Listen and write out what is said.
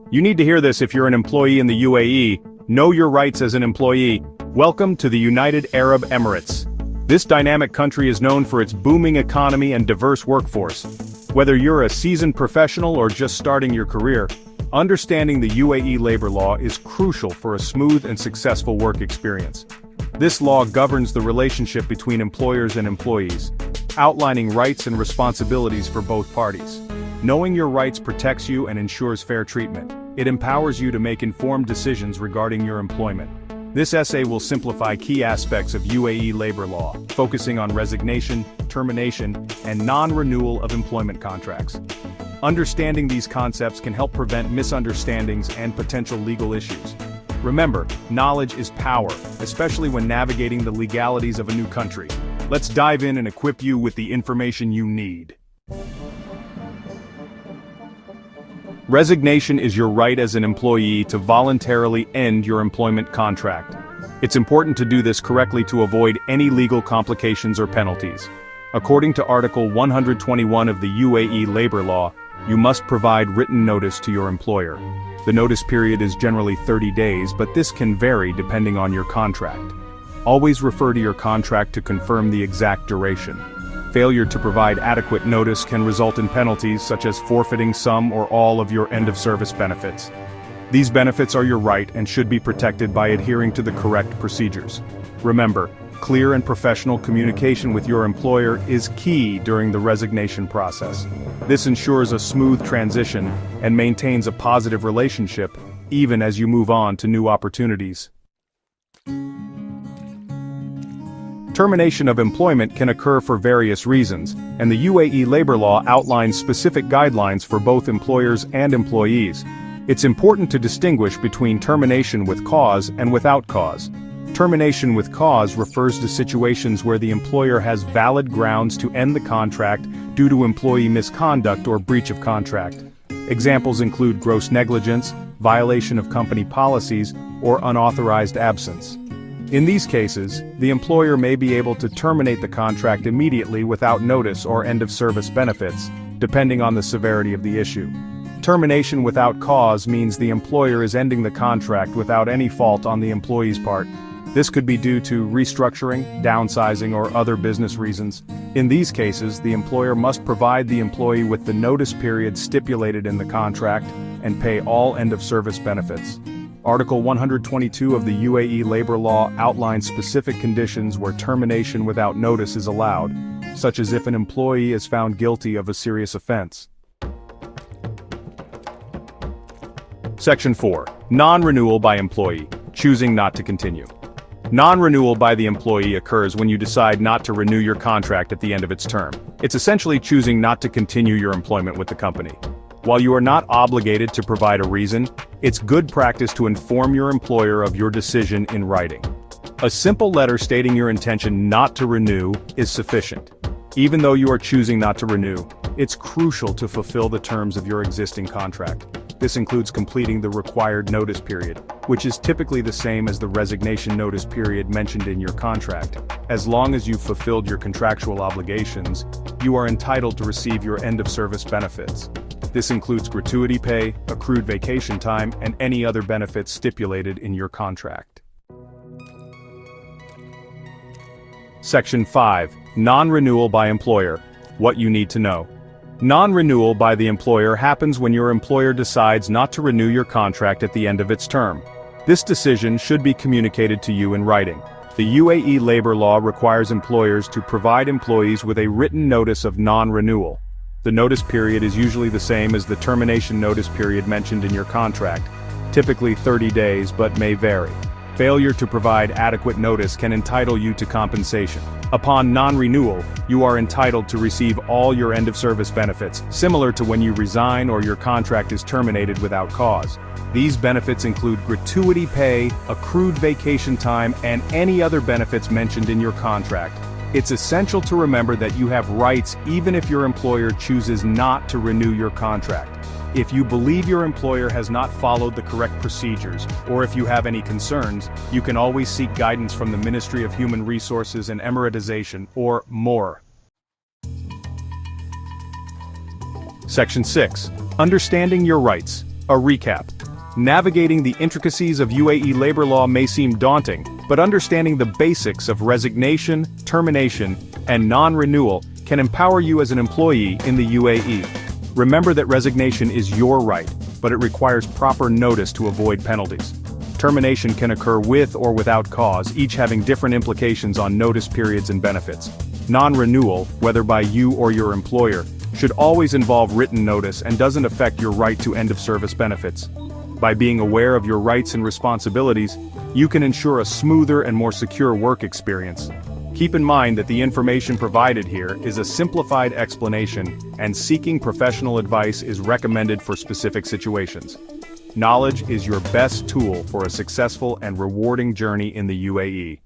You need to hear this if you're an employee in the UAE. Know your rights as an employee. Welcome to the United Arab Emirates. This dynamic country is known for its booming economy and diverse workforce. Whether you're a seasoned professional or just starting your career, understanding the UAE labor law is crucial for a smooth and successful work experience. This law governs the relationship between employers and employees, outlining rights and responsibilities for both parties. Knowing your rights protects you and ensures fair treatment. It empowers you to make informed decisions regarding your employment. This essay will simplify key aspects of UAE labor law, focusing on resignation, termination, and non-renewal of employment contracts. Understanding these concepts can help prevent misunderstandings and potential legal issues. Remember, knowledge is power, especially when navigating the legalities of a new country. Let's dive in and equip you with the information you need. Resignation is your right as an employee to voluntarily end your employment contract. It's important to do this correctly to avoid any legal complications or penalties. According to Article 121 of the UAE Labour Law, you must provide written notice to your employer. The notice period is generally 30 days, but this can vary depending on your contract. Always refer to your contract to confirm the exact duration. Failure to provide adequate notice can result in penalties such as forfeiting some or all of your end-of-service benefits. These benefits are your right and should be protected by adhering to the correct procedures. Remember, clear and professional communication with your employer is key during the resignation process. This ensures a smooth transition and maintains a positive relationship, even as you move on to new opportunities. Termination of employment can occur for various reasons, and the UAE labor law outlines specific guidelines for both employers and employees. It's important to distinguish between termination with cause and without cause. Termination with cause refers to situations where the employer has valid grounds to end the contract due to employee misconduct or breach of contract. Examples include gross negligence, violation of company policies, or unauthorized absence. In these cases, the employer may be able to terminate the contract immediately without notice or end-of-service benefits, depending on the severity of the issue. Termination without cause means the employer is ending the contract without any fault on the employee's part. This could be due to restructuring, downsizing, or other business reasons. In these cases, the employer must provide the employee with the notice period stipulated in the contract and pay all end-of-service benefits. Article 122 of the UAE Labour Law outlines specific conditions where termination without notice is allowed, such as if an employee is found guilty of a serious offense. Section 4. Non-renewal by employee, choosing not to continue. Non-renewal by the employee occurs when you decide not to renew your contract at the end of its term. It's essentially choosing not to continue your employment with the company. While you are not obligated to provide a reason, it's good practice to inform your employer of your decision in writing. A simple letter stating your intention not to renew is sufficient. Even though you are choosing not to renew, it's crucial to fulfill the terms of your existing contract. This includes completing the required notice period, which is typically the same as the resignation notice period mentioned in your contract. As long as you've fulfilled your contractual obligations, you are entitled to receive your end-of-service benefits. This includes gratuity pay, accrued vacation time, and any other benefits stipulated in your contract. Section 5. Non-renewal by employer. What you need to know. Non-renewal by the employer happens when your employer decides not to renew your contract at the end of its term. This decision should be communicated to you in writing. The UAE labor law requires employers to provide employees with a written notice of non-renewal. The notice period is usually the same as the termination notice period mentioned in your contract, typically 30 days but may vary. Failure to provide adequate notice can entitle you to compensation. Upon non-renewal, you are entitled to receive all your end-of-service benefits, similar to when you resign or your contract is terminated without cause. These benefits include gratuity pay, accrued vacation time, and any other benefits mentioned in your contract. It's essential to remember that you have rights even if your employer chooses not to renew your contract. If you believe your employer has not followed the correct procedures, or if you have any concerns, you can always seek guidance from the Ministry of Human Resources and Emiratisation, or more. Section 6. Understanding your rights. A recap. Navigating the intricacies of UAE labor law may seem daunting, but understanding the basics of resignation, termination, and non-renewal can empower you as an employee in the UAE. Remember that resignation is your right, but it requires proper notice to avoid penalties. Termination can occur with or without cause, each having different implications on notice periods and benefits. Non-renewal, whether by you or your employer, should always involve written notice and doesn't affect your right to end-of-service benefits. By being aware of your rights and responsibilities, you can ensure a smoother and more secure work experience. Keep in mind that the information provided here is a simplified explanation, and seeking professional advice is recommended for specific situations. Knowledge is your best tool for a successful and rewarding journey in the UAE.